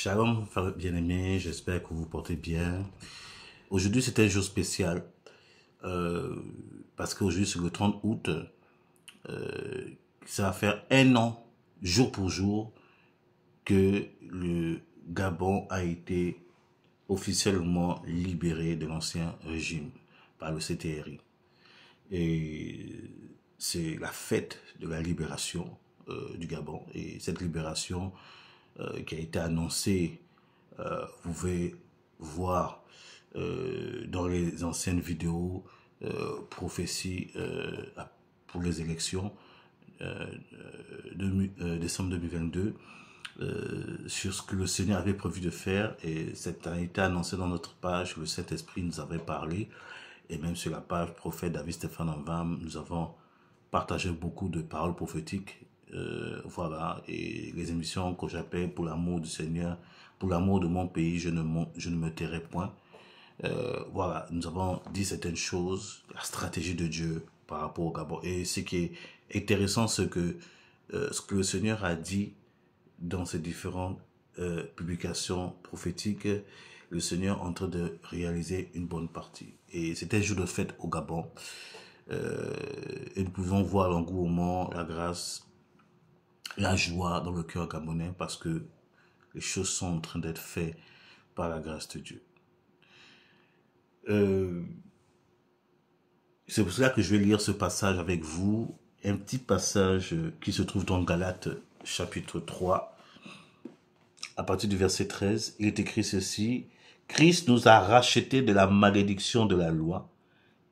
Shalom, frères bien-aimés, j'espère que vous vous portez bien. Aujourd'hui, c'est un jour spécial euh, parce qu'aujourd'hui, c'est le 30 août. Ça va faire un an, jour pour jour, que le Gabon a été officiellement libéré de l'ancien régime par le CTRI. Et c'est la fête de la libération du Gabon. Et cette libération qui a été annoncée, vous pouvez voir dans les anciennes vidéos prophéties pour les élections décembre 2022 sur ce que le Seigneur avait prévu de faire, et ça a été annoncé dans notre page. Le Saint-Esprit nous avait parlé, et même sur la page prophète David Stéphane Envam, nous avons partagé beaucoup de paroles prophétiques. Voilà, et les émissions que j'appelle pour l'amour du Seigneur, pour l'amour de mon pays, je ne me tairai point. Voilà, nous avons dit certaines choses, la stratégie de Dieu par rapport au Gabon. Et ce qui est intéressant, c'est que ce que le Seigneur a dit dans ces différentes publications prophétiques, le Seigneur est en train de réaliser une bonne partie. Et c'était un jour de fête au Gabon. Et nous pouvons voir l'engouement, la grâce, la joie dans le cœur gabonais, parce que les choses sont en train d'être faites par la grâce de Dieu. C'est pour cela que je vais lire ce passage avec vous, un petit passage qui se trouve dans Galates chapitre 3, à partir du verset 13. Il est écrit ceci: Christ nous a rachetés de la malédiction de la loi,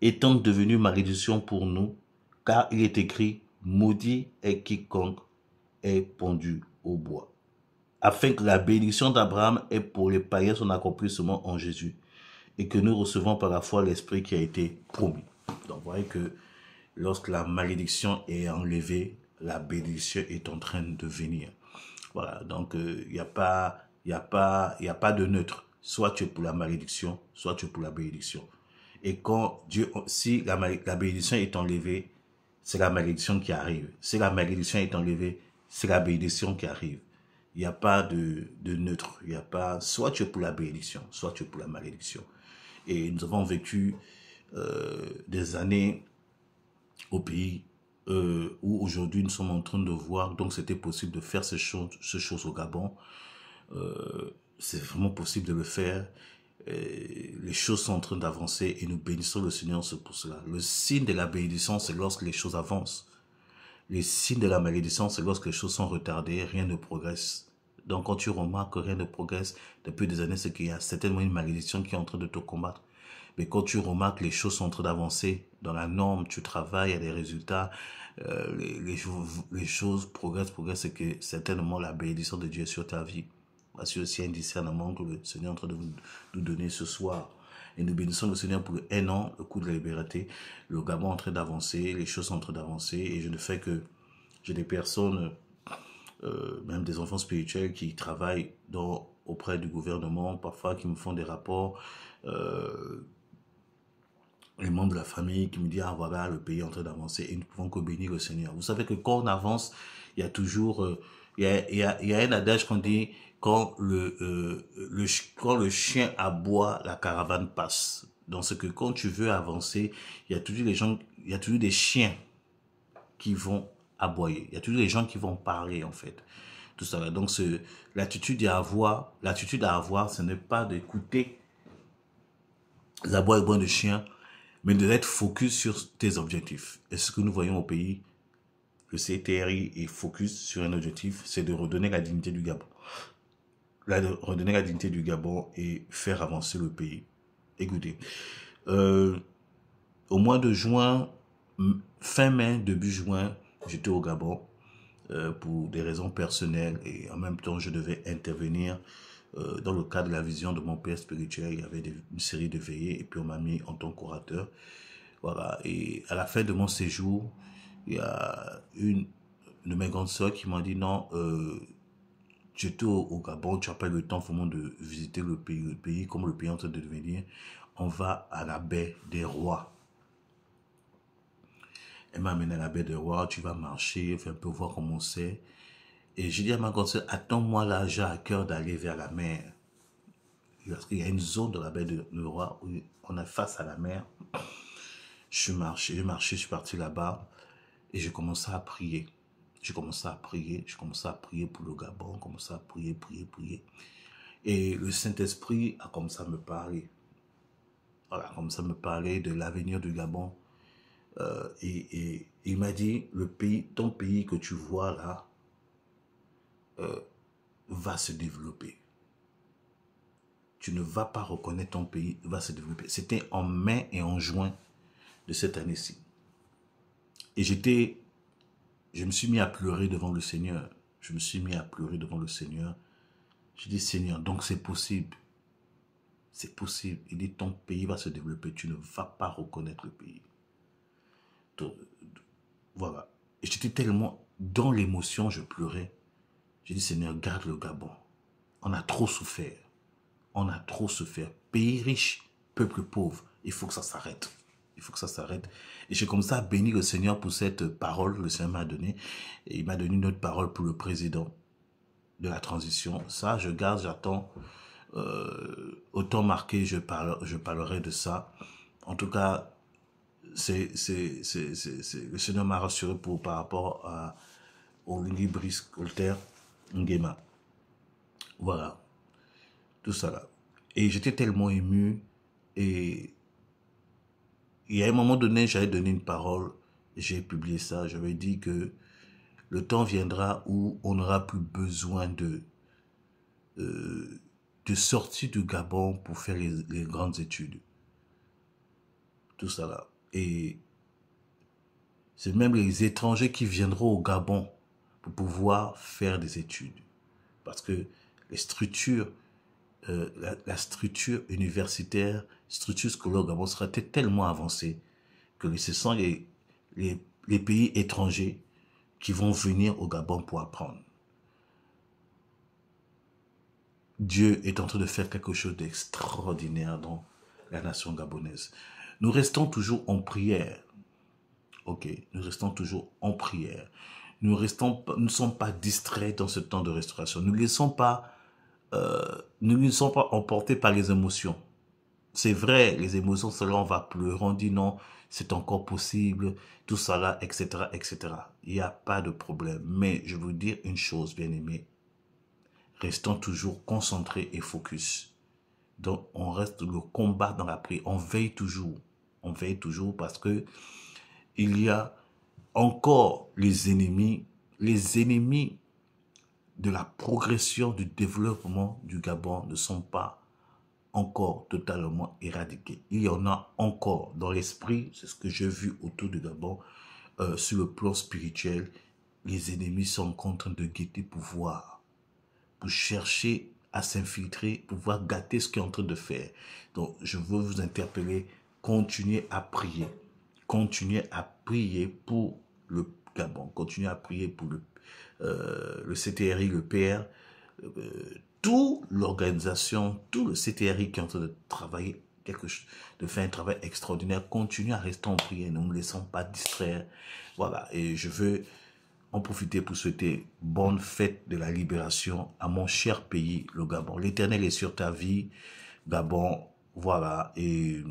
étant devenu malédiction pour nous, car il est écrit: maudit est quiconque est pendu au bois, afin que la bénédiction d'Abraham ait pour les païens son accomplissement en Jésus, et que nous recevons par la foi l'Esprit qui a été promis. Donc, vous voyez que lorsque la malédiction est enlevée, la bénédiction est en train de venir. Voilà, donc il n'y a pas de neutre. Soit tu es pour la malédiction, soit tu es pour la bénédiction. Et quand Dieu, si la bénédiction est enlevée, c'est la malédiction qui arrive. Si la malédiction est enlevée, c'est la bénédiction qui arrive. Il n'y a pas de neutre. Il n'y a pas, soit tu es pour la bénédiction, soit tu es pour la malédiction. Et nous avons vécu des années au pays où aujourd'hui nous sommes en train de voir, donc c'était possible de faire ces choses au Gabon. C'est vraiment possible de le faire. Les choses sont en train d'avancer et nous bénissons le Seigneur pour cela. Le signe de la bénédiction, c'est lorsque les choses avancent. Les signes de la malédiction, c'est lorsque les choses sont retardées, rien ne progresse. Donc quand tu remarques que rien ne progresse depuis des années, c'est qu'il y a certainement une malédiction qui est en train de te combattre. Mais quand tu remarques que les choses sont en train d'avancer dans la norme, tu travailles, il y a des résultats, les choses progressent, c'est que certainement la bénédiction de Dieu est sur ta vie. Voici aussi un discernement que le Seigneur est en train de nous donner ce soir. Et nous bénissons le Seigneur pour un an, le coup de la liberté. Le Gabon est en train d'avancer, les choses sont en train d'avancer, et je ne fais que, j'ai des personnes, même des enfants spirituels qui travaillent auprès du gouvernement, parfois qui me font des rapports, les membres de la famille qui me disent: ah voilà, le pays est en train d'avancer, et nous pouvons que bénir le Seigneur. Vous savez que quand on avance, il y a toujours, il y a un adage qu'on dit: quand quand le chien aboie, la caravane passe. Donc c'est que quand tu veux avancer, il y a toujours il y a toujours des chiens qui vont aboyer. Il y a toujours des gens qui vont parler, en fait. Tout ça. Donc l'attitude à avoir, ce n'est pas d'écouter les aboiements de chiens, mais d'être focus sur tes objectifs. Et ce que nous voyons au pays, le CTRI est focus sur un objectif, c'est de redonner la dignité du Gabon. Redonner la dignité du Gabon et faire avancer le pays. Écoutez, au mois de juin, fin mai, début juin, j'étais au Gabon pour des raisons personnelles, et en même temps, je devais intervenir dans le cadre de la vision de mon père spirituel. Il y avait une série de veillées, et puis on m'a mis en tant qu'orateur. Voilà, et à la fin de mon séjour, il y a une de mes grandes sœurs qui m'a dit: non, j'étais au Gabon, tu n'as pas eu le temps vraiment de visiter le pays comme le pays est en train de devenir. On va à la baie des Rois. Elle m'a amené à la baie des Rois, tu vas marcher, faire un peu voir comment c'est. Et j'ai dit à ma grande sœur, attends-moi là, j'ai à cœur d'aller vers la mer. Parce qu'il y a une zone de la baie de Roi où on est face à la mer. Je suis parti là-bas et j'ai commencé à prier. J'ai commencé à prier pour le Gabon, j'ai commencé à prier. Et le Saint-Esprit a commencé à me parler. Voilà, comme ça me parlait de l'avenir du Gabon. Et il m'a dit, ton pays que tu vois là, va se développer. Tu ne vas pas reconnaître ton pays, va se développer. C'était en mai et en juin de cette année-ci. Et je me suis mis à pleurer devant le Seigneur. Je me suis mis à pleurer devant le Seigneur. Je dis, Seigneur, donc c'est possible. C'est possible. Il dit, ton pays va se développer. Tu ne vas pas reconnaître le pays. Donc, voilà. Et j'étais tellement dans l'émotion, je pleurais. J'ai dit, Seigneur, garde le Gabon. On a trop souffert. On a trop souffert. Pays riche, peuple pauvre. Il faut que ça s'arrête. Il faut que ça s'arrête. Et j'ai commencé à bénir le Seigneur pour cette parole que le Seigneur m'a donnée. Et il m'a donné une autre parole pour le président de la transition. Ça, je garde, j'attends. Autant marqué, je parlerai de ça. En tout cas, le Seigneur m'a rassuré par rapport au Libris Colter Ngema. Voilà. Tout ça là. Et j'étais tellement ému. Et il y a un moment donné, j'avais donné une parole. J'ai publié ça. J'avais dit que le temps viendra où on n'aura plus besoin de sortir du Gabon pour faire les grandes études. Tout ça là. Et c'est même les étrangers qui viendront au Gabon pour pouvoir faire des études. Parce que les structures, la structure universitaire, structure scolaire au Gabon sera tellement avancée que ce sont les pays étrangers qui vont venir au Gabon pour apprendre. Dieu est en train de faire quelque chose d'extraordinaire dans la nation gabonaise. Nous restons toujours en prière. Ok, nous restons toujours en prière. Nous ne sommes pas distraits dans ce temps de restauration. Nous ne sommes pas emportés par les émotions. C'est vrai, les émotions, cela on va pleurer, on dit non, c'est encore possible, tout ça là, etc., etc. Il n'y a pas de problème. Mais je veux vous dire une chose, bien-aimés. Restons toujours concentrés et focus. Donc, on reste le combat dans la prière. On veille toujours. On veille toujours parce que il y a encore les ennemis de la progression du développement du Gabon ne sont pas encore totalement éradiqués. Il y en a encore dans l'esprit, c'est ce que j'ai vu autour du Gabon, sur le plan spirituel, les ennemis sont en train de guetter pouvoir, pour chercher à s'infiltrer, pour pouvoir gâter ce qu'il est en train de faire. Donc, je veux vous interpeller, continuez à prier. Continuez à prier pour le Gabon. Continuez à prier pour le CTRI, le PR, toute l'organisation, tout le CTRI qui est en train de travailler de faire un travail extraordinaire. Continuez à rester en prière, ne nous laissons pas distraire. Voilà, et je veux en profiter pour souhaiter bonne fête de la libération à mon cher pays, le Gabon. L'Éternel est sur ta vie, Gabon, voilà, et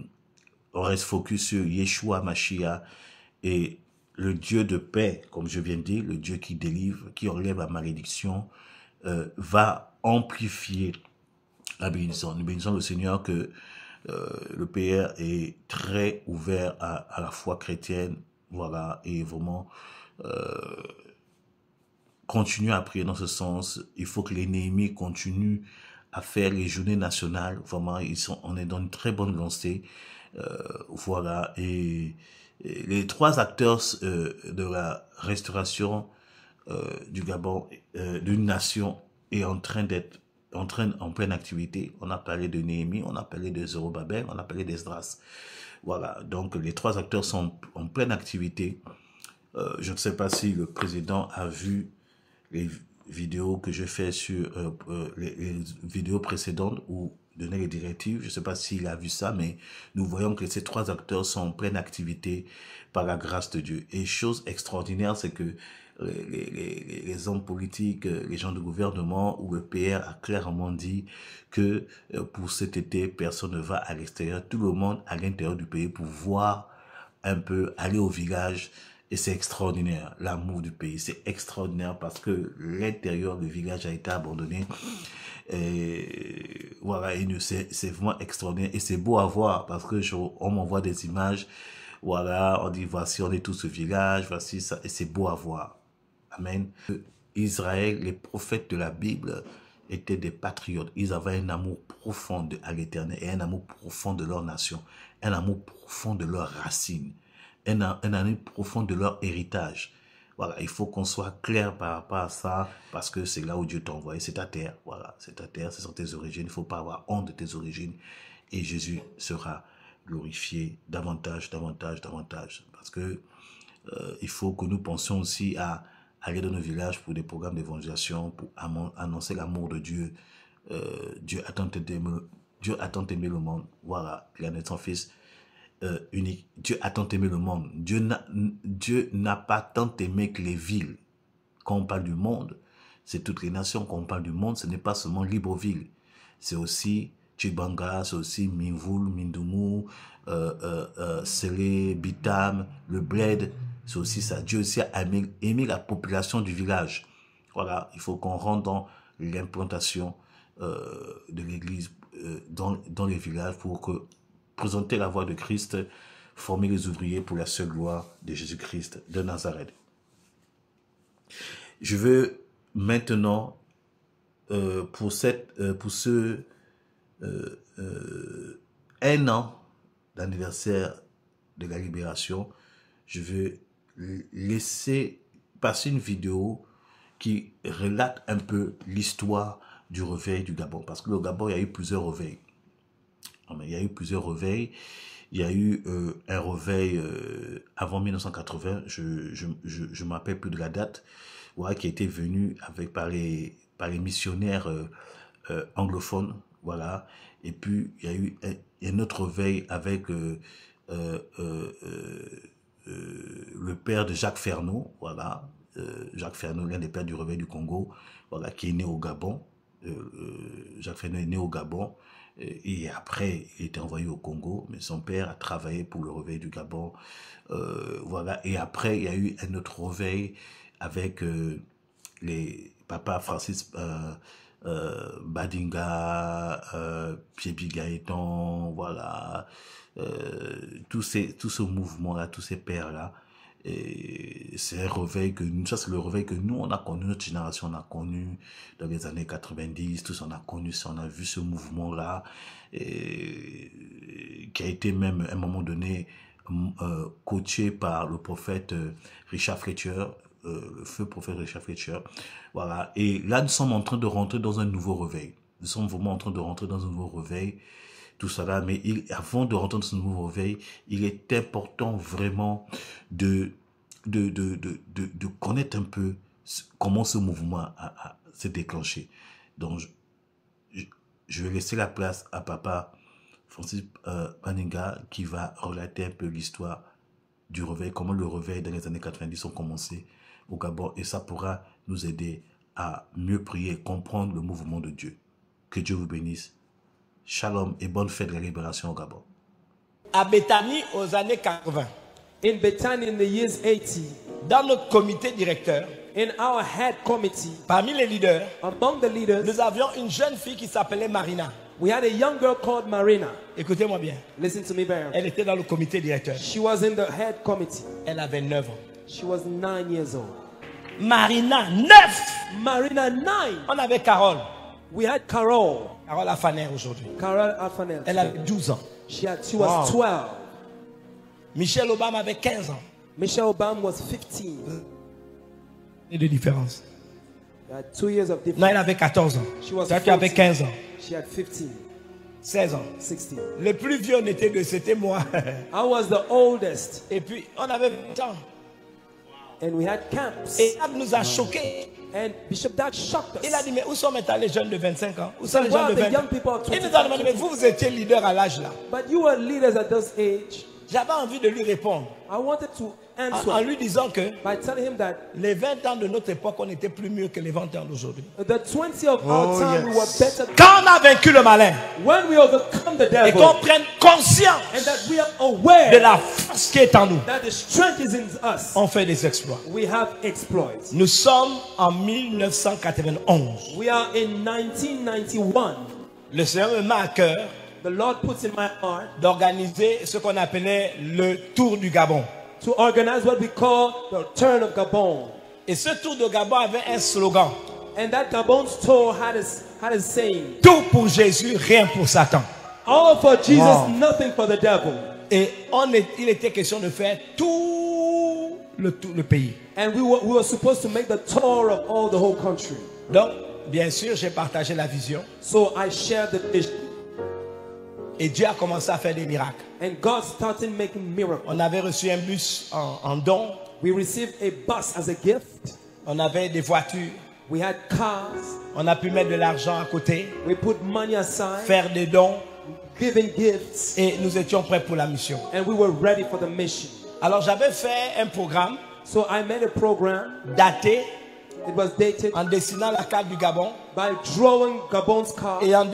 on reste focus sur Yeshua Mashiach et le Dieu de paix, comme je viens de dire, le Dieu qui délivre, qui enlève la malédiction, va amplifier la bénédiction. Nous bénissons le Seigneur que le PR est très ouvert à la foi chrétienne, voilà, et vraiment continue à prier dans ce sens. Il faut que les Néhémies continuent à faire les journées nationales. Vraiment, on est dans une très bonne lancée. Voilà. Et les trois acteurs de la restauration du Gabon, d'une nation, est en pleine activité. On a parlé de Néhémie, on a parlé de Zorobabel, on a parlé d'Esdras. Voilà. Donc, les trois acteurs sont en pleine activité. Je ne sais pas si le président a vu les vidéos que j'ai fait sur les vidéos précédentes où donnait les directives. Je ne sais pas s'il a vu ça, mais nous voyons que ces 3 acteurs sont en pleine activité par la grâce de Dieu. Et chose extraordinaire, c'est que les hommes politiques, les gens du gouvernement ou le PR a clairement dit que pour cet été, personne ne va à l'extérieur. Tout le monde à l'intérieur du pays pour voir un peu, aller au village. Et c'est extraordinaire, l'amour du pays. C'est extraordinaire parce que l'intérieur du village a été abandonné. Et voilà, c'est vraiment extraordinaire. Et c'est beau à voir parce que on m'envoie des images. Voilà, on dit voici, on est tous au village, voici ça. Et c'est beau à voir. Amen. Israël, les prophètes de la Bible étaient des patriotes. Ils avaient un amour profond à l'Éternel et un amour profond de leur nation, un amour profond de leurs racines, un amour profond de leur héritage. Voilà, il faut qu'on soit clair par rapport à ça parce que c'est là où Dieu t'a envoyé, c'est ta terre. Voilà, c'est ta terre, ce sont tes origines. Il ne faut pas avoir honte de tes origines et Jésus sera glorifié davantage, davantage, davantage. Parce que il faut que nous pensions aussi à aller dans nos villages pour des programmes d'évangélisation, pour annoncer l'amour de Dieu. Dieu a tant aimé le monde. Voilà, il a donné son Fils unique. Dieu a tant aimé le monde. Dieu n'a pas tant aimé que les villes. Quand on parle du monde, c'est toutes les nations. Quand on parle du monde, ce n'est pas seulement Libreville. C'est aussi Tchibanga, c'est aussi Minvoul, Mindoumou, Sélé, Bitam, le Bled. C'est aussi ça. Dieu aussi a aimé la population du village. Voilà, il faut qu'on rentre dans l'implantation de l'église dans les villages pour présenter la voie de Christ, former les ouvriers pour la seule gloire de Jésus-Christ de Nazareth. Je veux maintenant, pour ce 1 an d'anniversaire de la libération, je veux laisser passer une vidéo qui relate un peu l'histoire du réveil du Gabon. Parce que le Gabon, il y a eu plusieurs réveils. Il y a eu plusieurs réveils. Il y a eu un réveil avant 1980, je ne me rappelle plus de la date, voilà, qui a été venu par les missionnaires anglophones. Voilà. Et puis, il y a eu un autre réveil avec le père de Jacques Fernaud, voilà, Jacques Fernaud, l'un des pères du réveil du Congo, voilà, qui est né au Gabon. Jacques Fernaud est né au Gabon et après il était envoyé au Congo, mais son père a travaillé pour le réveil du Gabon, voilà. Et après il y a eu un autre réveil avec les papas Francis Badinga, Pierre Gaëtan, voilà, tout ce mouvement-là, tous ces pères-là. Et c'est un réveil que nous, ça c'est le réveil que nous on a connu, notre génération on a connu dans les années 90, tous on a connu ça, on a vu ce mouvement-là, qui a été même à un moment donné coaché par le prophète Richard Fletcher, le feu prophète Richard Fletcher, voilà. Et là nous sommes en train de rentrer dans un nouveau réveil, nous sommes vraiment en train de rentrer dans un nouveau réveil, tout ça là, mais avant de rentrer dans ce nouveau réveil, il est important vraiment de connaître un peu comment ce mouvement s'est déclenché. Donc, je vais laisser la place à papa Francis Baninga qui va relater un peu l'histoire du réveil, comment le réveil dans les années 90 ont commencé au Gabon, et ça pourra nous aider à mieux prier et comprendre le mouvement de Dieu. Que Dieu vous bénisse. Shalom et bonne fête de la libération au Gabon. À Bethany aux années 80. In Bethany in the years 80. Dans notre comité directeur. In our head committee. Parmi les leaders. Among the leaders. Nous avions une jeune fille qui s'appelait Marina. We had a young girl called Marina. Écoutez-moi bien. Listen to me very. Elle était dans le comité directeur. She was in the head committee. Elle avait 9 ans. She was 9 years old. Marina, 9. Marina, 9. On avait Carole. We had Carole. Carole Afaner aujourd'hui. Carole Afaner. Elle avait 12 ans. She was 12. Michelle Obama avait 15 ans. Michelle Obama was 15. Et de différence. There are 2 years of difference. Non, elle avait 14 ans. Toi, tu avais 15 ans. She had 15. 16 ans. 16. Le plus vieux n'était que c'était moi. I was the oldest. Et puis, on avait 20 ans. And we had camps. Et ça nous a choqués. And Bishop Dag shocked us. Il a dit, mais où sont maintenant les jeunes de 25 ans? Où sont les Where jeunes are de the 20 young ans? people of Il nous a demandé, mais 25? vous étiez leader à l'âge là. But you were leaders at this age. J'avais envie de lui répondre I wanted to en answer lui disant que by telling him that les 20 ans de notre époque, on était plus mieux que les 20 ans d'aujourd'hui. the 20 of our time we were better Quand on a vaincu le malin when we overcome the et devil qu'on prenne conscience and that we are aware de la force qui est en nous, that the strength is in us. on fait des exploits. We have exploits. Nous sommes en 1991. We are in 1991. Le Seigneur me met à cœur The Lord puts in my heart d'organiser ce qu'on appelait le Tour du Gabon. to organize what we call the Turn of Gabon. Et ce Tour de Gabon avait un slogan. And that Gabon's tour had a saying, Tout pour Jésus, rien pour Satan. all for Jesus, nothing for the devil. Et il était question de faire tout le pays. And we were supposed to make the tour of all the whole country. Donc, bien sûr, j'ai partagé la vision. So I shared the vision. Et Dieu a commencé à faire des miracles. And God started making miracles. On avait reçu un bus en don. We received a bus as a gift. On avait des voitures. We had cars. On a pu mettre de l'argent à côté, We put money aside, faire des dons. giving gifts. Et nous étions prêts pour la mission. And we were ready for the mission. Alors j'avais fait un programme So I made a program. daté It was dated en dessinant la carte du Gabon by drawing Gabon's card, et en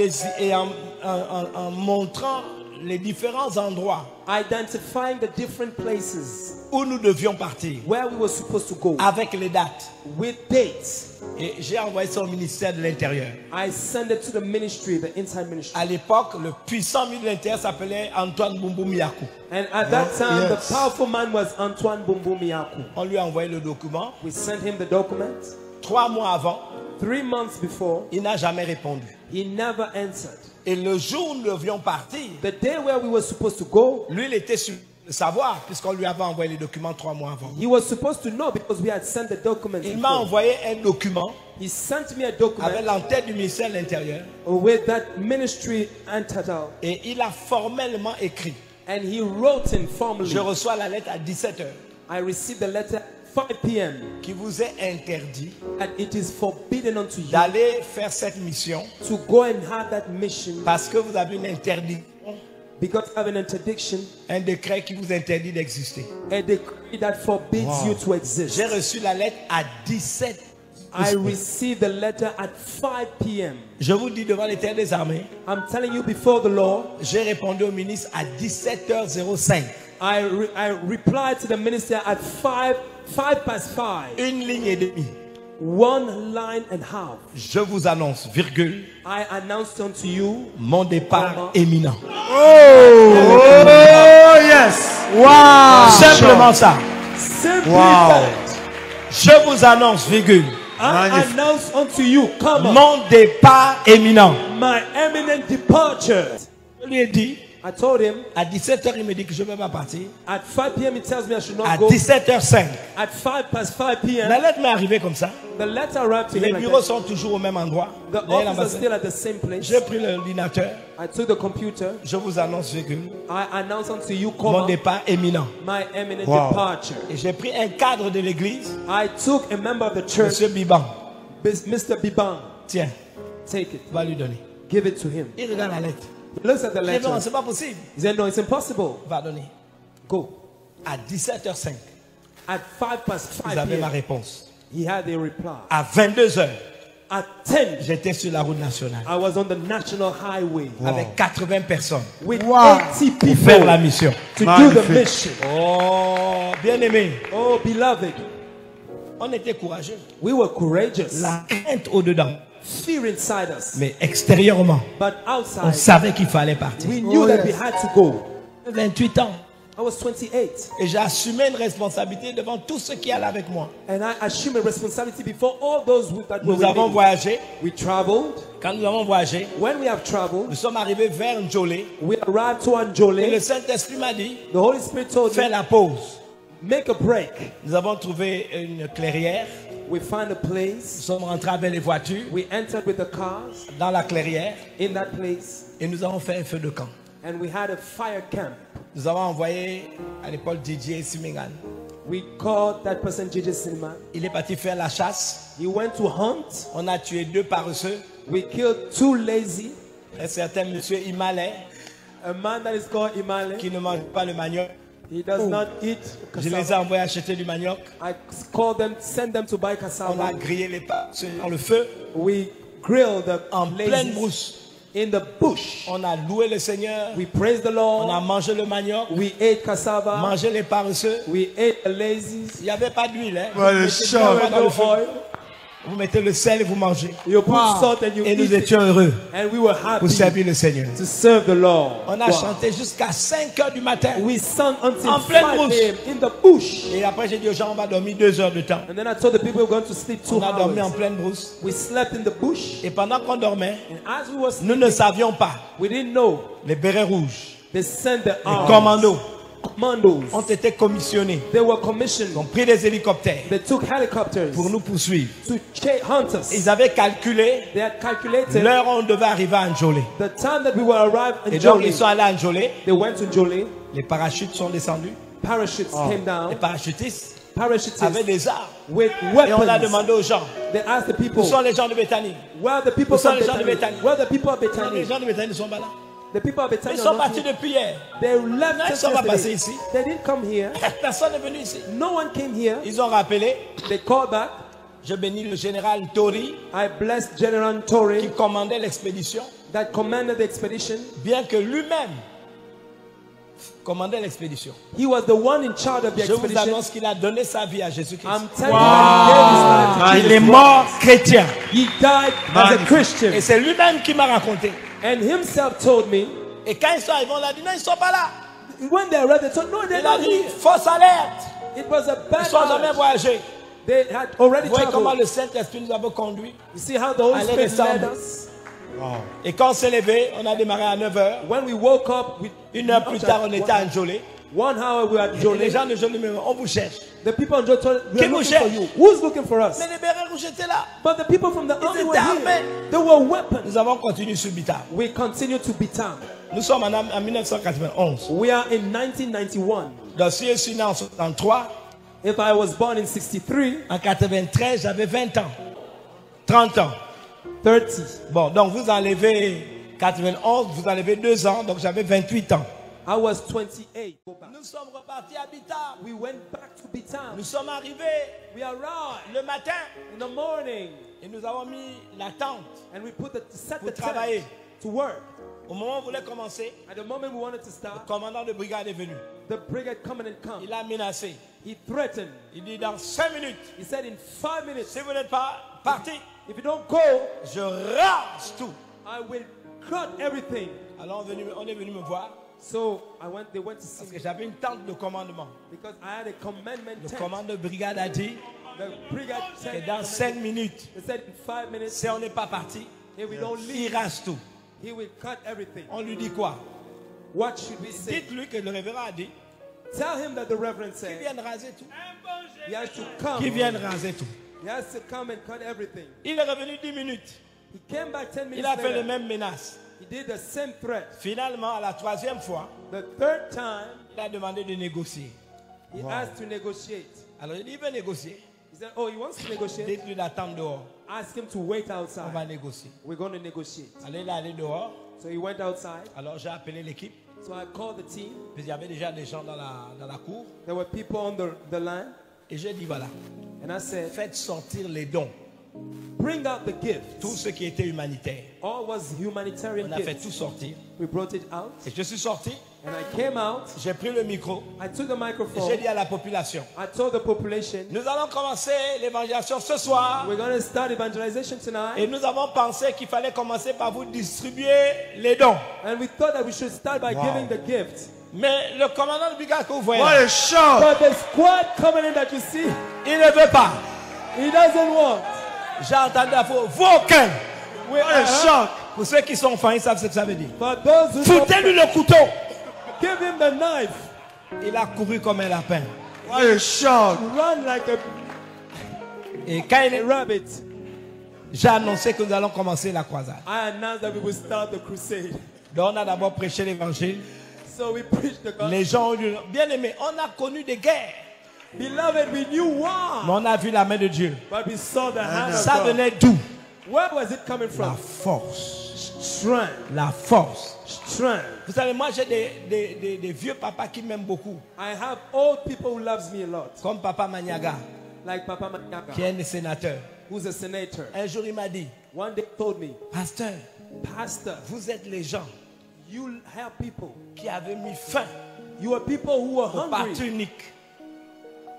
montrant les différents endroits identifying the different places où nous devions partir where we were supposed to go avec les dates. with dates. Et j'ai envoyé ça au ministère de l'Intérieur. I sent it to the ministry, the inside ministry. À l'époque, le puissant ministre de l'Intérieur s'appelait Antoine Boumboum Yakou. And at that time, the powerful man was Antoine Boumboum Yaku. On lui a envoyé le document. We sent him the document. 3 mois avant, 3 months before, il n'a jamais répondu. he never answered. Et le jour où nous devions partir, The day where we were supposed to go, lui, il était sur le savoir, puisqu'on lui avait envoyé les documents 3 mois avant. he was supposed to know because we had sent the document. Il m'a before. envoyé un document He sent me a avec document l'entête du ministère de l'Intérieur. with that ministry entitled, Et il a formellement écrit. and he wrote in formally. Je reçois la lettre à 17h I received the letter 5 p.m. qui vous est interdit and it is forbidden unto you d'aller faire cette mission to go and have that mission parce que vous avez une interdiction, because you have an interdiction, un décret qui vous interdit d'exister. a decree that forbids you to exist. J'ai reçu la lettre à 17h. I received the letter at 5 p.m. Je vous dis devant l'Éternel des armées, I'm telling you before the Lord, j'ai répondu au ministre à 17h05. I replied to the minister at 5 past 5. Une ligne et demie. 1 line and half. Je vous annonce, virgule, I announced unto you mon départ Comment? imminent. Oh, yes. Wow. Simplement ça. simply Wow. that. Je vous annonce, virgule, I Magnifique. announce unto you, come on, mon départ imminent. my imminent departure. Je lui ai dit, I told him à 17h, il me dit que je ne vais pas partir. at 5 p.m. he tells me I should not À go. 17h05. At 5 past 5 p.m. La lettre m'est arrivée comme ça. the letter arrived to Les him like bureaux that. sont toujours au même endroit. The Derrière office is l'ambassade. still at the same place. J'ai pris l'ordinateur. I took the computer. Je vous annonce, virgule, I announce unto you, mon come on, départ imminent. my imminent Wow. departure. Et j'ai pris un cadre de l'église, I took a member of the church, Monsieur Biban. Mr. Bibang. Tiens, Take it. va lui donner. Give it to him. Il regarde la lettre. He looks at the Il dit, non, letter. c'est pas possible. He said, no, it's impossible. Va donner. Go. À 17h05, At 5 past vous 5 avez ma p.m. réponse. he had a reply. À 22h, At 10, j'étais sur la route nationale I was on the national highway avec 80 personnes with Wow. 80 pour people faire la mission. to do Magnifique. the mission. Oh, bien aimé, Oh, beloved, on était courageux. we were courageous. La crainte au-dedans, Fear inside us. mais extérieurement, But on outside, savait qu'il fallait partir. we knew that we had to go. 28 ans. I was 28. Et j'ai assumé une responsabilité devant tous ceux qui allaient avec moi. And I assume a responsibility before all those that were Nous with avons me. voyagé. We traveled. Quand nous avons voyagé, When we have traveled, nous sommes arrivés vers Njolé. we arrived to Et le Anjole. Saint-Esprit m'a dit, The Holy Spirit told fais me, la pause. make a break. Nous avons trouvé une clairière. We find a Nous place. sommes rentrés avec les voitures We entered with the cars dans la clairière. in that place. Et nous avons fait un feu de camp. And we had a fire camp. Nous avons envoyé à l'époque Didier Simingan. We called that person JJ Cinnamon. Il est parti faire la chasse. He went to hunt. On a tué 2 paresseux. We killed 2 lazy. Un certain monsieur Imalais A man that is called Imale. qui ne mange pas le manioc. He does not eat Je les ai cassava. envoyés acheter du manioc. I called them, send them to buy On a cassava. grillé les paresseux dans le feu. We grilled the En pleine lazy brousse. in the bush. On a loué le Seigneur. We praised the On a Lord. mangé le manioc. We ate cassava. Mangé les paresseux. We ate the lazies. Il n'y avait pas d'huile. Hein. Ouais, le There choc. was no oil. Vous mettez le sel et vous mangez. You put salt and you Et eat nous it. étions heureux And we were pour happy servir le Seigneur. to serve the Lord. On a Wow. chanté jusqu'à 5 heures du matin. We sang until En pleine 5 brousse. a.m. in the bush. Et après j'ai dit aux gens, on va dormir 2 heures de temps. And then I told the people we're going to sleep 2 On a dormi en hours. pleine brousse. We slept in the bush. Et pendant qu'on dormait, And as we were nous sleeping, ne savions pas. we didn't know. Les bérets rouges, They sent the les arms. commandos Commandos. ont été commissionnés. They were commissioned. Ils ont pris des hélicoptères They took helicopters pour nous poursuivre. to hunt us. Ils avaient calculé They had calculated l'heure où on devait arriver à Njolé. the time that we will arrive in Et donc Njolé. ils sont allés à Njolé. They went to Njolé. Les parachutes sont descendus. Parachutes came Les down. parachutistes Parachutists avaient des armes. with Et on a weapons. demandé aux gens, They asked the people, où sont les gens de Béthanie? where are the people Où sont from les gens de Bethany? Bethany? Where are the people of Les Bethany? gens de Béthanie ne sont pas là. The people of Bethany Ils are sont not partis here. depuis hier. They left Ils just sont pas passés yesterday. ici. They didn't come here. Personne n'est venu ici. No one came here. Ils ont rappelé, They called back. je bénis le général Tori I blessed General qui Torre commandait l'expédition, that commanded the expedition. bien que lui-même commandait l'expédition. He was the one in charge of the Je vous expedition. annonce qu'il a donné sa vie à Jésus-Christ. I'm telling you that Il est mort chrétien. he died as a Christian. Et c'est lui-même qui m'a raconté. And himself told me, Et quand ils sont arrivés, on a dit non, ils ne sont pas là. when they arrived, they told, no, they're Il a not dit here. fausse alerte. It was a Ils bad ne sont jamais alert. voyagés. They had already Vous voyez comment traveled. le Saint-Esprit nous avait conduits. You see how the Holy Allez, Spirit ressemble. led us? Et quand on s'est levé, on a démarré à 9h. When we woke up, we, 1 heure plus tard, on était à Njolé. 1 hour we were at Et les Njolé. gens de Njolé me disent, on vous cherche. The people in Njolé told us, we Qui are nous looking for cherche? you. Who's looking for us? Mais les bérets rouges étaient là. But the people from the army étaient were here. armés. They were weapons. Nous avons continué sur Bita. We continue to be town. Nous sommes en 1991. We are in 1991. Donc si je suis né en 63, If I was born in 63, en 93, j'avais 20 ans. 30 ans. 30. Bon, donc vous enlevez 91, vous enlevez 2 ans, donc j'avais 28 ans. I was 28. Go back. Nous sommes repartis à Bita. We went back to Bitam. Nous sommes arrivés We arrived le matin in the morning et nous avons mis la tente. and we put set Pour the travailler. tent to work. Au moment où on voulait commencer, At the moment we wanted to le start, commandant de brigade est venu. the brigade coming and come. Il a menacé. He threatened. Il dit dans 5 minutes, He said in 5 minutes, si vous n'êtes pas partis, if you don't go, je rase tout. I will cut everything. Alors on est venu me voir So they went to see parce me que j'avais une tente de commandement. because I had a commandment Le tent. commandant de brigade a dit The brigade que tent. dans 5 minutes, They said in 5 minutes, si on n'est pas parti, if we don't il leave, rase tout. he will cut everything. On lui dit quoi? What should we say? Dites-lui que le révérend a dit Tell him that the Reverend qu'il said vienne raser tout. he has to come. Qu'il vienne raser tout. He has to come and cut everything. Il est revenu 10 minutes. He came back 10 minutes Il a fait les later. mêmes menaces. He did the same threat. Finalement, à la 3e fois, The third time, il a demandé de négocier. he asked to negotiate. Alors il dit, il veut négocier. He said, oh, he wants to negotiate? Dites-lui d'attendre dehors. Ask him to wait On outside. va négocier. We're going to negotiate. Alors il est allé dehors. So he went outside. Alors j'ai appelé l'équipe. So I called the team. Puis il y avait déjà des gens dans la cour. There were people on the line. Et j'ai dit, voilà, And I said, faites sortir les dons. bring out the gifts. Tout ce qui était humanitaire. All was humanitarian On a fait gifts. tout sortir. We brought it out. Et je suis sorti. And I came out. J'ai pris le micro. I took the Et j'ai microphone. dit à la population, I told the population, nous allons commencer l'évangélisation ce soir. we're going to start evangelization tonight. Et nous avons pensé qu'il fallait commencer par vous distribuer les dons. And we thought that we should start by giving the gifts. Mais le commandant de brigade que vous voyez, What là, a shock! But the squad coming in that you see, il ne veut pas. he doesn't want. J'ai entendu la fois, aucun. We What a are, shock! Pour ceux qui sont enfants, ils savent ce que ça veut dire. for those who don't, Foutez-lui le couteau. give him the knife. Il a couru comme un lapin. What a shock! Run like Et quand a rabbit. j'ai annoncé que nous allons commencer la croisade. I announced that we will start the crusade. Donc on a d'abord prêché l'évangile. So we preached the gospel. Les gens ont dit, bien aimé, on a connu des guerres. Beloved, we knew Mais why, on a vu la main de Dieu. but we saw the hand of Ça God. venait d'où? Where was it coming La from? force. Strength. La force. Strength. Vous savez, moi j'ai des vieux papas qui m'aiment beaucoup. I have old people who loves me a lot, Comme Papa Maniaga, like Papa qui Manyaka, est un sénateur. who's a senator. Un jour il m'a dit, One day told me, Pasteur, Pastor, vous êtes les gens you help people. qui avaient mis fin You are people who are au parti hungry unique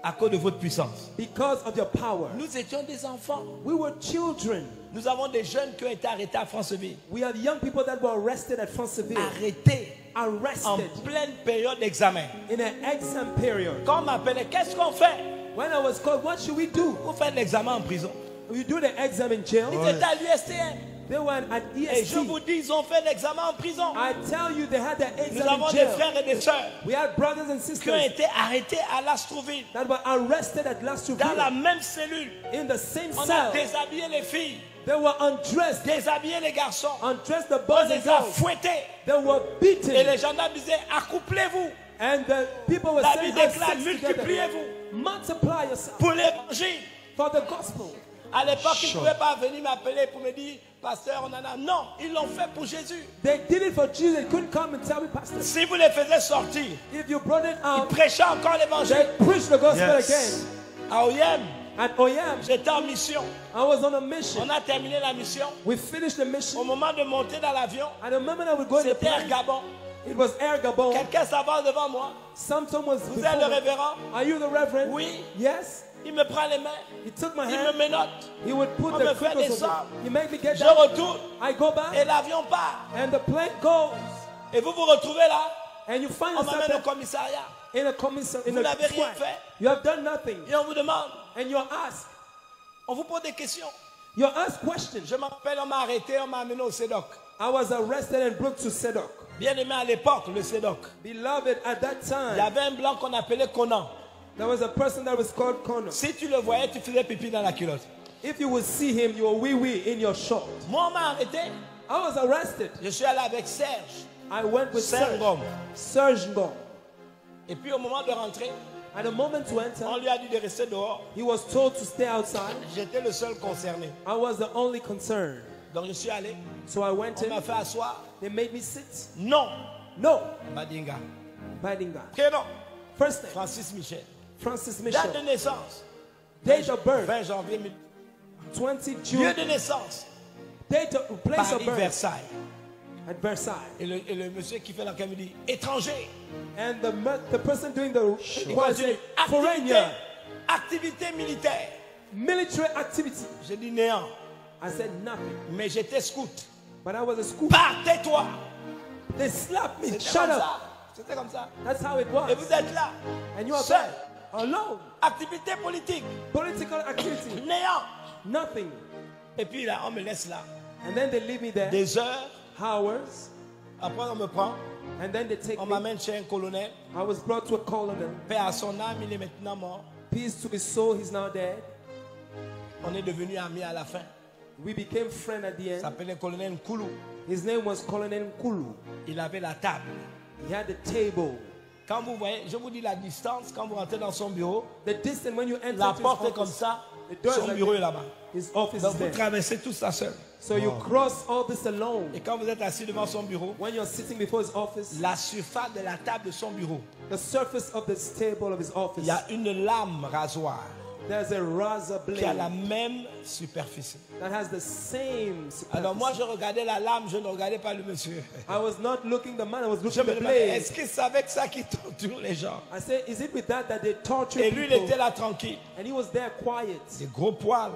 à cause de votre puissance. because of your power. Nous étions des enfants. We were children. Nous avons des jeunes qui ont été arrêtés à Franceville. We have young people that were arrested at Franceville. Arrêtés en Arrested pleine période d'examen. in an exam period. Quand on m'appelait, qu'est-ce qu'on fait? When I was called, what should we do? Vous faites l'examen en prison. We do the exam in jail. Ils étaient à l'USTM. They were at Et je EST. vous dis, ils ont fait l'examen en prison. I tell you, they had the Nous exam avons in des jail. frères et des sœurs We had brothers and qui ont sisters été arrêtés à l'Astrouville, that were arrested at dans la Lastrouville même cellule. in the same On a cell. déshabillé les filles, They were undressed, déshabillé les garçons. undressed the On boys and les a girls. fouettés. They were Et beaten. les gendarmes disaient, accouplez-vous And the people were La saying, Bible "Have déclare, sex together. multipliez-vous Multiply yourself pour l'évangile. for the gospel." À l'époque, ils ne pouvaient pas venir m'appeler pour me dire, pasteur, on en a. Non, ils l'ont fait pour Jésus. They did it for Jesus. They couldn't come and tell me, Pastor. Si vous les faisiez sortir, If you brought it ils out, prêchaient encore l'évangile. they preached the gospel Yes. again. À Oyem, At Oyam, j'étais en mission. I was on a mission. On a terminé la mission. We finished the Au mission. moment de monter dans l'avion, At the moment I would go in the c'était plane, Gabon. it was Air Gabon. Quelqu'un s'avance devant moi. Someone was Vous before êtes le me. révérend? Are you the reverend? Oui. Yes. Il me prend les mains. He took my Il me hand. menotte. He would put On the me fait fingers descendre. over. He made me get Je down. retourne I go et back, l'avion part. and the plane goes, Et vous vous retrouvez là. and you find On yourself m'amène au there commissariat. in a commission. In Vous a n'avez rien square. fait. You have done nothing, Et on vous demande. and you're asked. On vous pose des questions. You're asked questions. Je m'appelle, on m'a arrêté, on m'a amené au CEDOC. I was arrested and brought to Sedok. Bien aimé à l'époque, le CEDOC. Beloved, at that Il y time, avait un blanc qu'on appelait Conan. there was a person that was called Connor. Si tu le voyais, tu faisais pipi dans la culotte. If you would see him, you were wee in your short. Moi, on m'a arrêté. I was arrested. Je suis allé avec Serge. I went with Serge Serge. Ngom. Serge Ngom. Et puis au moment de rentrer, At the moment to on enter, lui a dit de rester dehors. he was told to stay outside. J'étais le seul concerné. I was the only concerned. Donc je suis allé. So I went On m'a in. fait asseoir. They made me sit. Non. No, Badinga. Badinga. Prénom. First name, Francis Michel. Francis Date de Michel. naissance. Date of birth, 20 janvier. 20 Lieu June. de naissance. Date of, place of Paris, birth Versailles. at Versailles. Et le monsieur qui fait l'enquête me dit étranger. And the person doing the Il inquiry continue. said, foreigner, Activité militaire. military activity. J'ai dit néant. I said nothing. Mais j'étais scout. But I was a school. Partez-toi. They slapped me. C'était Shut comme up. ça. C'était comme ça. That's how it Et was. vous êtes là. And you are Seul. there, alone. Activité politique. Political activity. Néant. Nothing. Et puis là, on me laisse là. And then they leave me there. Des heures. Hours. Après, on me prend. And then they take On me. m'amène chez un colonel. I was brought to a colonel. Paix à son âme, il est maintenant mort. Peace to his soul. He's now dead. On est devenus amis à la fin. We became friends at the Il end. s'appelait le colonel Nkulu. His name was Colonel Nkulu. Il avait la table. He had the table. Quand vous voyez, je vous dis la distance, quand vous rentrez dans son bureau, The distance when you enter la to his porte est comme office, ça, the door is son like bureau this. est là-bas. His office Donc is vous there. traversez tout ça seul. So you cross all this alone. Et quand vous êtes assis devant son bureau, When you're sitting before his office, la surface de la table de son bureau, the surface of this table of his il office, y a une lame rasoir there's a razor qui a la blade même superficie. that has the same Alors moi superficie. je regardais la lame, je ne regardais pas le monsieur. I was not looking the man, I was Je looking me the demandais, blade. est-ce que c'est avec ça qu'il torture les gens? I said, is it with that they torture Et lui il people? était là tranquille, And he was there quiet. des gros poils,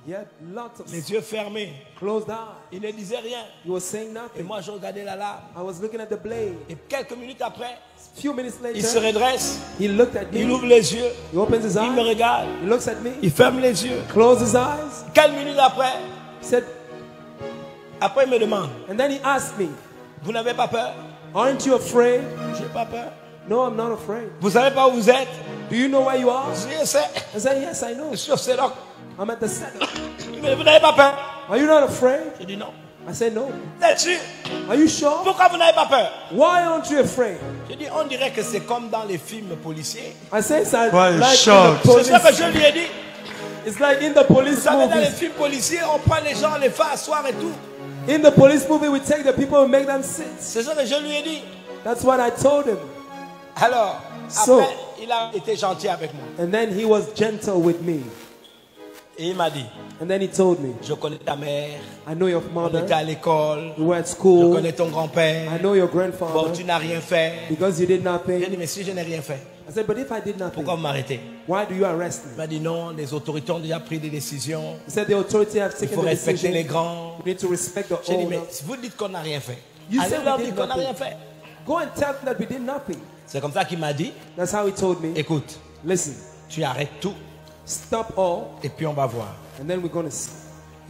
He had lots of les yeux fermés. closed eyes. Il ne disait rien. He was saying Et nothing. moi je regardais la lame. I was looking at the blade. Et quelques minutes après, Few minutes il se later, redresse, he looked at il me. ouvre les yeux, He opens his il me eyes. regarde, He looks at me. il ferme les yeux. Closes his eyes. Quelques minutes après, He said, après il me demande, and then he asked me, vous n'avez pas peur? aren't you afraid? J'ai pas peur. No, I'm not afraid. Vous savez pas où vous êtes? Do you know where you are? Je sais, I said, yes, I know. je suis au CEDOC. I'm at the center. Mais vous n'avez pas peur? Are you not afraid? J'ai dit non. I said, no. Vous êtes sûr? Are you sure? Pourquoi vous n'avez pas peur? Why aren't you afraid? Je dis, on dirait que c'est comme dans les films policiers. I said, it's like, Why like in shocked? the C'est ça que police. je lui ai dit. It's like in the Vous police savez, dans les movies. films policiers, on prend les gens, on les fait asseoir et tout. In the police movie, we take the people and make them sit. C'est ça que je lui ai dit. That's what I told him. Alors, So- après, il a été gentil avec moi. And then he was gentle with me. Et il m'a dit, And then he told me, je connais ta mère, I know your on était mother. à l'école, We were at je school. connais ton grand-père. I know your Bon, grandfather. tu n'as rien fait. Because you did J'ai nothing. dit, mais si je n'ai rien fait, I said, but if I did nothing, pourquoi vous m'arrêtez? why do you arrest Il me? m'a dit, non, les autorités ont déjà pris des décisions. He said, the authority have Il taken faut the respecter les decision. grands. You need to respect the J'ai dit, mais older. vous dites qu'on n'a rien fait. You Allez said leur we dire did qu'on n'a rien nothing. fait. Go and tell them that we did nothing. C'est comme ça qu'il m'a dit, That's how he told me. écoute, Listen, tu arrêtes tout stop all, et puis on va voir. and then we're going to see.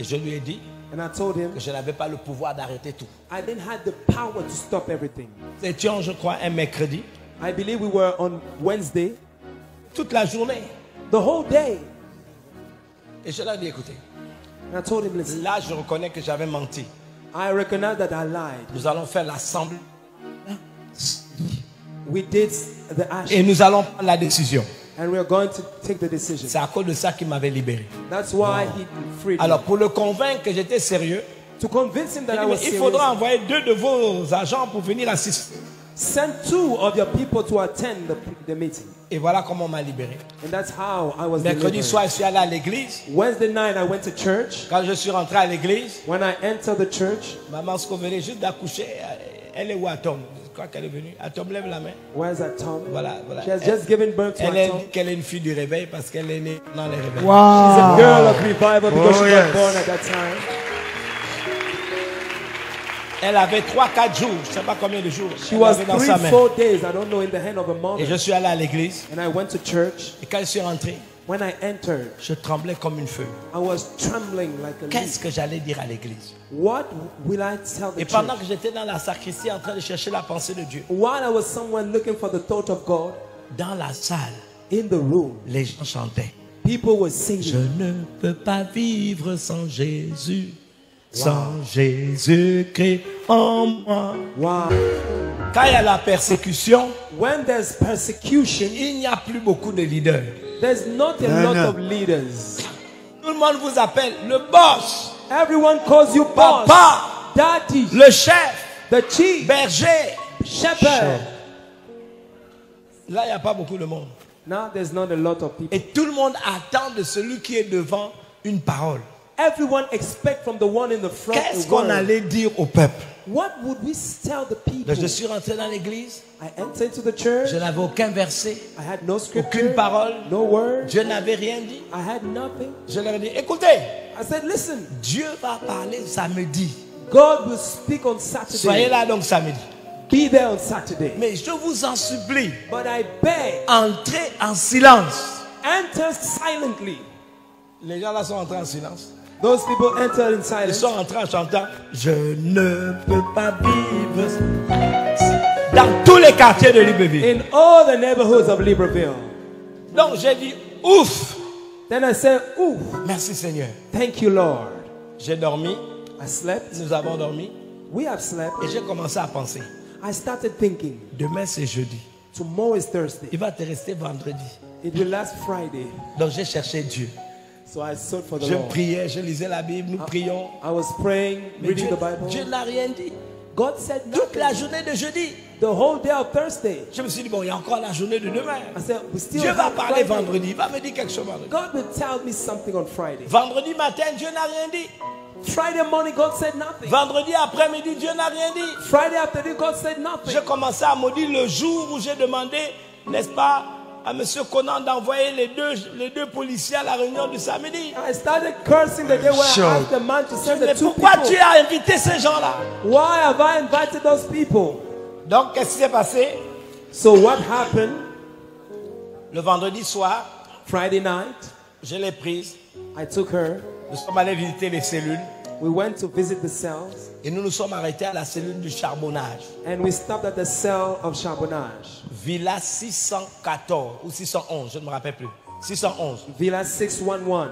Et je lui ai dit And I told him, que je n'avais pas le pouvoir d'arrêter tout. I didn't have the power to stop everything. Nous étions, je crois, un mercredi, I believe we were on Wednesday, toute la journée. the whole day. Et je lui ai dit, écoutez, And I told him, listen, là je reconnais que j'avais menti. I recognize that I lied. Nous allons faire l'assemblée We did the action, et nous allons prendre la décision. and we are going to take the decision. C'est à cause de ça qu'il m'avait libéré. That's why he freed me. Alors pour le convaincre que j'étais sérieux, To convince him that I j'ai dit, was mais il faudra serious, envoyer 2 de vos agents pour venir assister. send 2 of your people to attend the meeting. Et voilà comment on m'a libéré. And that's how I was Mercredi delivered. soir, je suis allé à l'église. Wednesday night, I went to church. Quand je suis rentré à l'église, When I entered the church, maman se venait juste d'accoucher. Elle est où à Tom? Je crois qu'elle est venue. À Tom, lève la main. where's that Tom? Voilà, voilà. She has just given birth to Elle a est Tom. dit qu'elle est une fille du réveil parce qu'elle est née dans les réveils. She's a Wow. girl of revival because Oh, she yes. was born at that time. Elle avait 3-4 jours, je ne sais pas combien de jours. She Elle was avait dans sa main. 3-4 days, I don't know, in the hand of a Et mother. je suis allé à l'église. And I went to church. Et quand je suis rentré, When I entered, je tremblais comme une feuille. I was trembling like a Qu'est-ce leaf. que j'allais dire à l'église? What will I tell Et the pendant church? que j'étais dans la sacristie en train de chercher la pensée de Dieu, While I was someone looking for the thought of God, dans la salle, in the room, les gens chantaient. people were Je singing. ne peux pas vivre sans Jésus, sans Jésus-Christ en moi. Wow. Quand il y a la persécution, When there's persecution, il n'y a plus beaucoup de leaders. there's not a No, lot no. of leaders. Tout le monde vous appelle le boss, Everyone calls you boss, papa, daddy, le chef, the chief, berger. shepherd. Là, il n'y a pas beaucoup de monde. Now there's not a lot of people. Et tout le monde attend de celui qui est devant une parole. Everyone expect from the one in the front Qu'est-ce a qu'on word. allait dire au peuple? What would we tell the people? Donc, je suis rentré dans l'église, I entered into the church. je n'avais aucun verset, I had no scripture, aucune parole, no word. Dieu n'avait rien dit. I had nothing. Je leur ai dit, écoutez, I said, listen, Dieu va parler samedi. God will speak on Soyez Saturday. là donc samedi. Be there on Saturday. Mais je vous en supplie, But I beg, entrez en silence. enter silently. Les gens là sont entrés en silence. Those people entered in Ils silence. sont entrés en chantant, je ne peux pas vivre dans tous les quartiers de Libreville. In all the neighborhoods of Libreville. Donc j'ai dit, ouf, Then I said, ooh, merci Seigneur. thank you, Lord. J'ai dormi, I slept. nous avons dormi, We have slept. et j'ai commencé à penser, I started thinking, demain c'est jeudi, tomorrow is Thursday. il va te rester vendredi. It will last Friday. Donc j'ai cherché Dieu. So I sought for the Je Lord. priais, je lisais la Bible, nous prions. I was praying, Mais reading Dieu, the Bible. Dieu n'a rien dit. God said Toute nothing. la journée de jeudi. The whole day of Thursday. Je me suis dit, bon, il y a encore la journée de demain. I said, we still Dieu va have parler Friday. vendredi, il va me dire quelque chose vendredi. God will tell me something on Friday. Vendredi matin, Dieu n'a rien dit. Friday morning, God said nothing. Vendredi après-midi, Dieu n'a rien dit. Friday afternoon, God said nothing. J'ai commencé à me dire le jour où j'ai demandé, n'est-ce pas, à M. Conan d'envoyer les deux policiers à la réunion du samedi. I started cursing the day where Sure. I asked the man to send Mais the two pourquoi people. tu as invité ces gens-là? Why have I invited those people? Donc, qu'est-ce qui s'est passé? So what happened Le vendredi soir, Friday night? je l'ai prise. I took her. Nous sommes allés visiter les cellules. We went to visit the cells. Et nous nous sommes arrêtés à la cellule du charbonnage. And we stopped at the cell of Charbonnage. Villa 614 ou 611, je ne me rappelle plus. 611. Villa 611.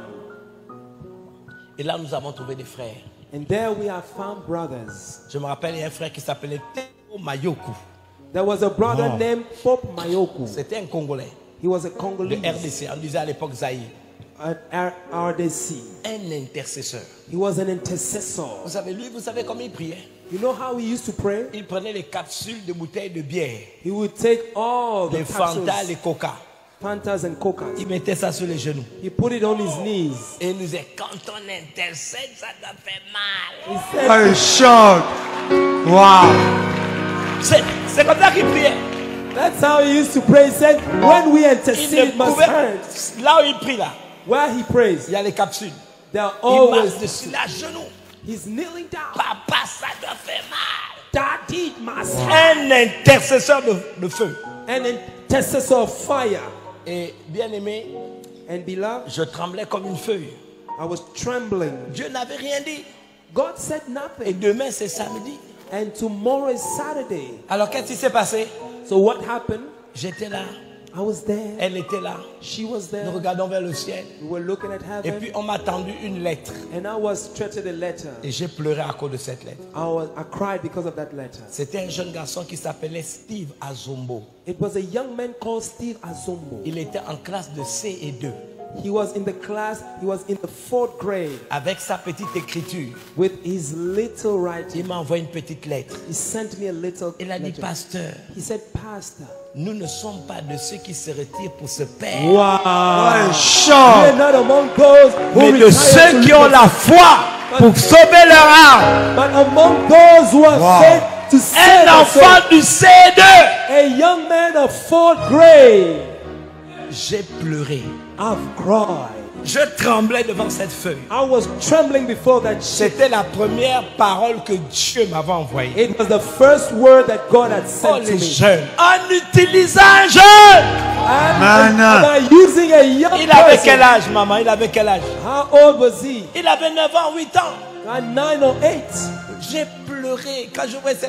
Et là, nous avons trouvé des frères. And there we have found brothers. Je me rappelle, il y a un frère qui s'appelait Teo Mayoku. There was a brother named Pope Mayoku. C'était un Congolais He was a de Congolese. RDC. On disait à l'époque Zaïre. At RDC. Un intercesseur. He was an intercessor. Vous savez, lui, vous savez comment il priait? You know how he used to pray? Il prenait les capsules de bouteilles de bière, He would take all the les Fanta, capsules, les Coca. Fantas and Cocas. Il mettait ça sur les genoux. He put it on his knees. Et il nous disait, quand on intercède, ça doit faire mal. He said, I shocked. Wow. C'est comme ça qu'il priait. that's how he used to pray. He said, when we Il intercede, ne it must pouvait... hurt. Là où il prie, là, Where he prays, il y a les capsules. there are Il marche always, dessus, là, genoux. he's kneeling down. Papa, ça doit faire mal. Daddy, it must hurt. Un intercesseur de feu. An intercessor of fire. Et bien aimé, And beloved, je tremblais comme une feuille. I was trembling. Dieu n'avait rien dit. God said Et nothing. demain, c'est samedi. And tomorrow is Saturday. Alors, qu'est-ce qui s'est passé? So what happened? J'étais là. I was there. Elle était là. She was there. Nous regardons vers le ciel. We were looking at Et heaven. puis, on m'a tendu une lettre. And I was stretched a letter. Et j'ai pleuré à cause de cette lettre. I cried because of that letter. C'était un jeune garçon qui s'appelait Steve Azombo. It was a young man called Steve Azombo. Il était en classe de C2 He was in the class, he was in the 4th grade avec sa petite écriture. with his little writing. Il m'a envoyé une petite lettre. He sent me a little Il a dit, letter. pasteur, He said, Pastor, nous ne sommes pas de ceux qui se retirent pour se perdre, wow. I We shocked. are not among those who mais de retire ceux to qui ont live, la foi pour sauver leur âme. but among those who are faith to save Un us. enfant du C2. A young man of 4th grade. J'ai pleuré. I've cried. Je tremblais devant cette feuille. I was trembling before that shit. C'était la première parole que Dieu m'avait envoyée. It was the first word that God had Oh, sent to les me. jeunes. En utilisant un jeune. And by using a young Il avait person. quel âge, maman? Il avait quel âge? How old was he? Il avait 9 ans, 8 ans. At 9 or 8. J'ai pleuré quand je voyais ça.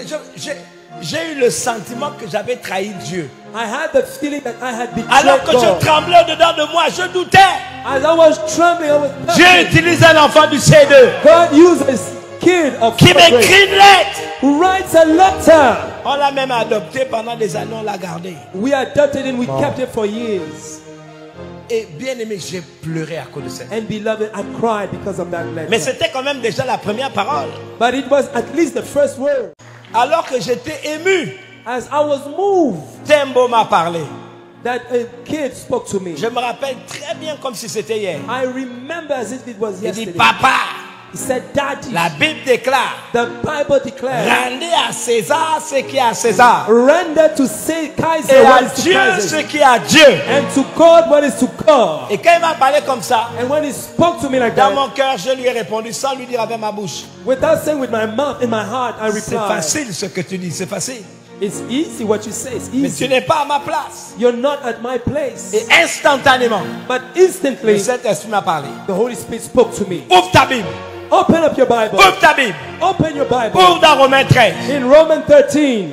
J'ai eu le sentiment que j'avais trahi Dieu. I had the feeling that I had Alors betrayed que God. je tremblais au-dedans de moi, je doutais. As I was trembling, I was Dieu utilise un enfant du C2 God uses kid of qui 4th grade m'écrit une lettre. who writes a letter. On l'a même adopté pendant des années, on l'a gardé. We adopted it and we kept it for years. Et bien aimé, j'ai pleuré à cause de ça. And beloved, I cried because of that Mais letter. c'était quand même déjà la première parole. But it was at least the first word. Alors que j'étais ému, As I was moved, Tembo m'a parlé. that a kid spoke to me. Je me rappelle très bien comme si c'était hier. I remember as if it was Il dit, yesterday. papa, He said, Daddy, la Bible déclare, the Bible declares, rendez à César ce qui est à César. render to say Kaiser Et what à is to Dieu ce Kaiser, qui est à Dieu. and to God what is to God. Et quand il m'a parlé comme ça, And when he spoke to me like dans that, mon cœur, je lui ai répondu sans lui dire avec ma bouche. without saying with my mouth, in my heart, I C'est replied, facile ce que tu dis, c'est facile. it's easy what you say, it's Mais tu easy. n'es pas à ma place. You're not at my place. Et instantanément, But le instantly, Saint-Esprit m'a parlé. the Holy Spirit spoke to me. Ouvre ta Bible. Open up your Bible. Ouvre ta Bible. Open your Bible. Ouvre dans Romains 13. In Romans 13,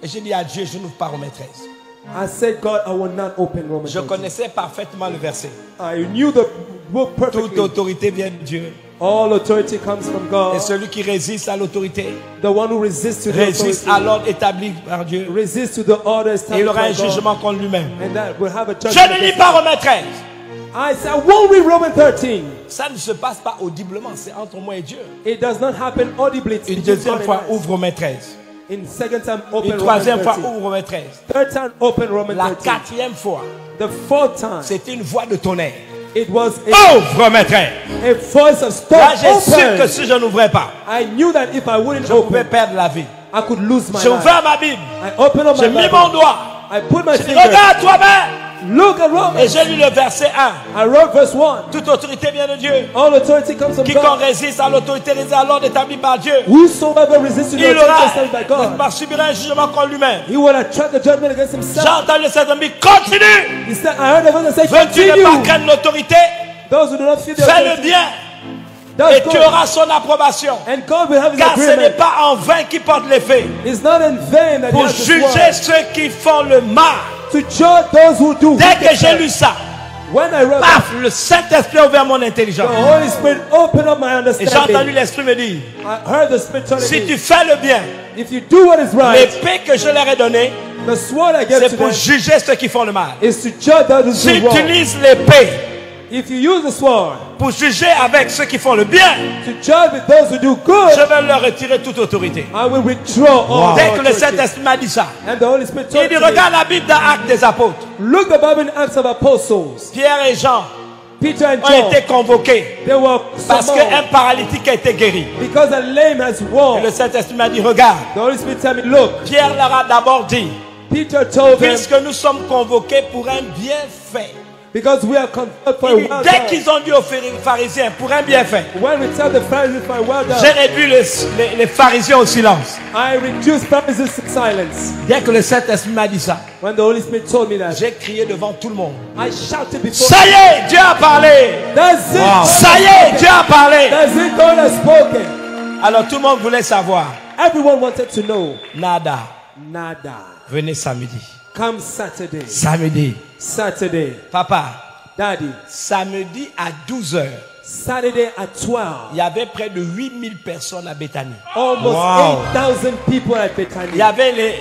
Et j'ai dit à Dieu, je n'ouvre pas Romains 13. I said, God, I will not open Romans Je 13. connaissais parfaitement le verset. I knew the book Toute perfectly. autorité vient de Dieu. All authority comes from Et God. celui qui résiste à l'autorité, The one who resists to the résiste à authority, l'ordre établi par Dieu. resists to the order Et il established aura un by God. jugement contre lui-même. And that will have a Je judgment. ne lis pas Romains 13. I said, I won't read Romans 13. Ça ne se passe pas audiblement, c'est entre moi et Dieu. It does not happen audibly. It's Une between deuxième God fois, and us. ouvre Romains 13. In second time, open Une Romans troisième fois, 13. ouvre Romains 13. Third time, open Romans La 13. quatrième fois, The fourth time, c'était une voix de tonnerre. it was a, Ouvre Romains 13. a voice of storm. Là, j'ai su que Open. si je n'ouvrais pas, I knew that if I wouldn't je pouvais open, perdre la vie. I could lose my J'ai life. ouvert ma Bible. I opened up J'ai my mis mon Bible. doigt. I put my J'ai dit, finger. regarde toi-même. Look at Romans. Et j'ai lu le verset 1. I wrote verse 1. Toute autorité vient de Dieu. All authority comes from Quiconque God. résiste à l'autorité résiste à l'ordre établi par Dieu. Whosoever resists to the Il authority aura, established by God, subira un jugement contre lui-même. he will attract the judgment against J'ai himself. entendu cet ami, continue. He said, I heard the voice say, Veux-tu ne pas continue. craindre l'autorité? Those who do not fear the Fais le authority, bien does et tu good. auras son approbation. And God will have his Car ce n'est agreement. pas en vain qu'il porte l'effet. It's not in vain that he Pour has this juger word. ceux qui font le mal. To judge those who do Dès que j'ai wickedness. lu ça, When I read that, paf, le Saint-Esprit a ouvert mon the intelligence. Holy Spirit opened up my Et j'ai entendu understanding. l'Esprit me dire, I heard the Spirit telling si me, tu fais le bien, if you do what is right, l'épée que je leur ai donnée, the sword I give c'est to pour them juger ceux qui font le mal. is to judge those who Si do tu wrong. utilises l'épée If you use the sword pour juger avec ceux qui font le bien, to judge with those who do good, je vais leur retirer toute autorité. I will withdraw all Dès que le authority. Saint-Esprit m'a dit ça, And the Holy Spirit il told dit, me, regarde la Bible dans Actes des Apôtres. look the Bible in Acts of Apostles. Pierre et Jean Peter and ont John, été convoqués they were parce summoned qu'un paralytique a été guéri. because a lame has Et le walked. Saint-Esprit m'a dit, regarde, The Holy Spirit told me, look, Pierre leur a d'abord dit, Peter told them, puisque nous sommes convoqués pour un bienfait. because we are conferred for a Il dit, well dès done. qu'ils ont dit aux pharisiens, pour un bienfait, When we tell the Pharisees for a well j'ai done, réduit les pharisiens au silence. I reduced Pharisees to silence. Dès que le Saint-Esprit m'a dit ça, When the Holy Spirit told me that, j'ai crié devant tout le monde. I shouted before. Ça y est, Dieu a parlé. That's it. God Ça has y est, spoken. Dieu a parlé. That's it. God has spoken. Alors tout le monde voulait savoir. Everyone wanted to know. Nada. Nada. Venez samedi. Come Saturday. Samedi. Saturday. Papa, Daddy. samedi à 12h, Saturday at 12. il y avait près de 8000 personnes à Bethanie. Almost Wow. 8,000 people at Il Bethany.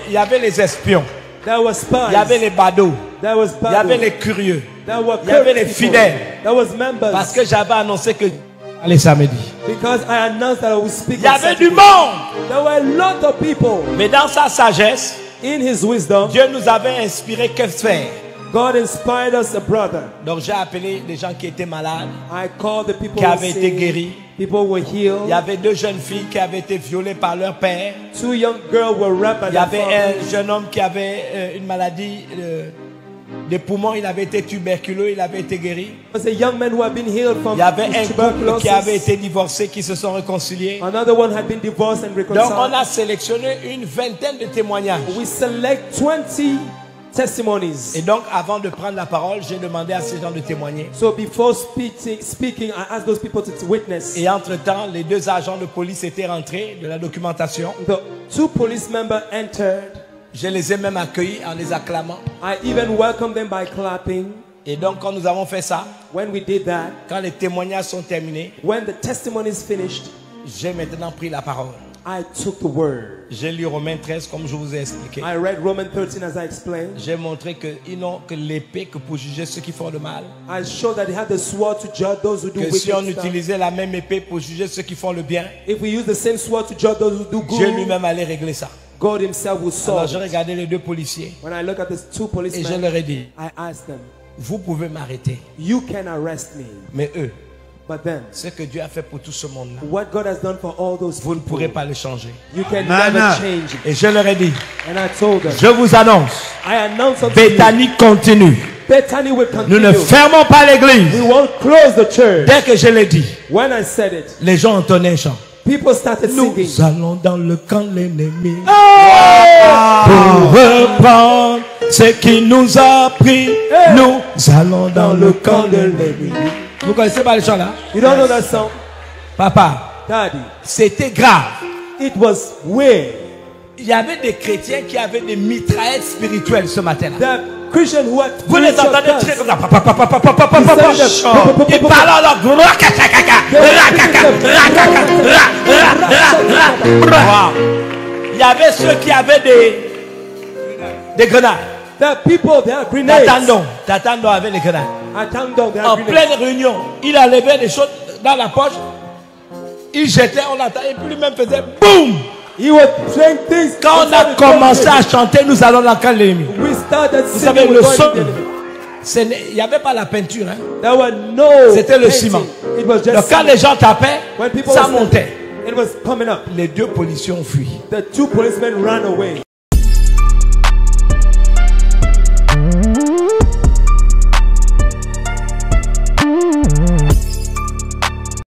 y avait les espions. There were spies. Il y avait les badauds. There was Il y avait Bible. les curieux. There were il y avait les people. fidèles. There was members. Parce que j'avais annoncé que allez samedi. Because I announced that I would speak Il y on avait Saturday. du monde. There were a lot of people. Mais dans sa sagesse, In his wisdom, Dieu nous avait inspiré que faire. God inspired us a brother. Donc j'ai appelé les gens qui étaient malades. I called the people Qui who avaient were été sick. guéris. People were healed. Il y avait 2 jeunes filles qui avaient été violées par leur père. 2 young girls were raped by Il y their avait father. un jeune homme qui avait une maladie des poumons. Il avait été tuberculeux. Il avait été guéri. There was a young man who had been healed from Il y avait un couple tuberculosis. qui avait été divorcé, qui se sont réconciliés. Another one had been divorced and Donc reconciled. on a sélectionné une vingtaine de témoignages. We select 20 testimonies. Et donc avant de prendre la parole, j'ai demandé à ces gens de témoigner. So before speaking, I asked those people to witness. Et entre-temps, les 2 agents de police étaient rentrés de la documentation. The 2 police members entered. Je les ai même accueillis en les acclamant. I even welcomed them by clapping. Et donc quand nous avons fait ça, When we did that, quand les témoignages sont terminés, when the testimonies finished, j'ai maintenant pris la parole. I took the word. J'ai lu Romains 13 comme je vous ai expliqué. I read Romans 13 as I explained. J'ai montré qu'ils n'ont que l'épée que pour juger ceux qui font le mal. I showed that they had the sword to judge those who do Que si on wicked stuff. utilisait la même épée pour juger ceux qui font le bien, If we use the same sword to judge those who do Dieu good, lui-même allait régler ça. God himself will Alors solve j'ai it. regardé les 2 policiers When I look at these 2 et je policemen, leur ai dit, I asked them, vous pouvez m'arrêter. you can arrest me, Mais eux, but then ce que Dieu a fait pour tout ce monde-là, what God has done for all those vous ne people, pourrez pas le changer. you can Nana. never change it. Et je leur ai dit, And I told them, je vous annonce, I announce unto you, Bethanie continue. Bethany will Nous ne continue. fermons pas We l'église. won't close the church. Dès que je l'ai dit, When I said it, les gens entonnaient un chant. people started Nous singing. allons dans le camp de l'ennemi pour reprendre ce qui nous a pris. Nous allons dans le camp de l'ennemi. Vous connaissez pas le chant là? You don't know that song? Papa, Daddy, c'était grave. it was weird. Il y avait des chrétiens qui avaient des mitraillettes spirituelles ce matin-là. The Christian who had Vous les spiritual entendez guns, tirer comme ça. Ils parlent alors. Wow. Il y avait ceux qui avaient des grenades. the people, they are grenades. Tatandon avait des grenades. Attendons, they are En grenades. pleine réunion, il enlevait des choses dans la poche. Il jetait, on attendait, et puis lui-même faisait boum. He was playing things. Quand on a inside the commencé church. à chanter, nous allons dans le camp de l'ennemi. We started Vous savez, singing. le we're going son, to the enemy. il n'y avait pas la peinture. Hein. There were no C'était le painting. ciment. It was just Donc quand cement. les gens tapaient, When people ça were montait. it was coming up. Les 2 policiers ont fui. The 2 policemen ran away.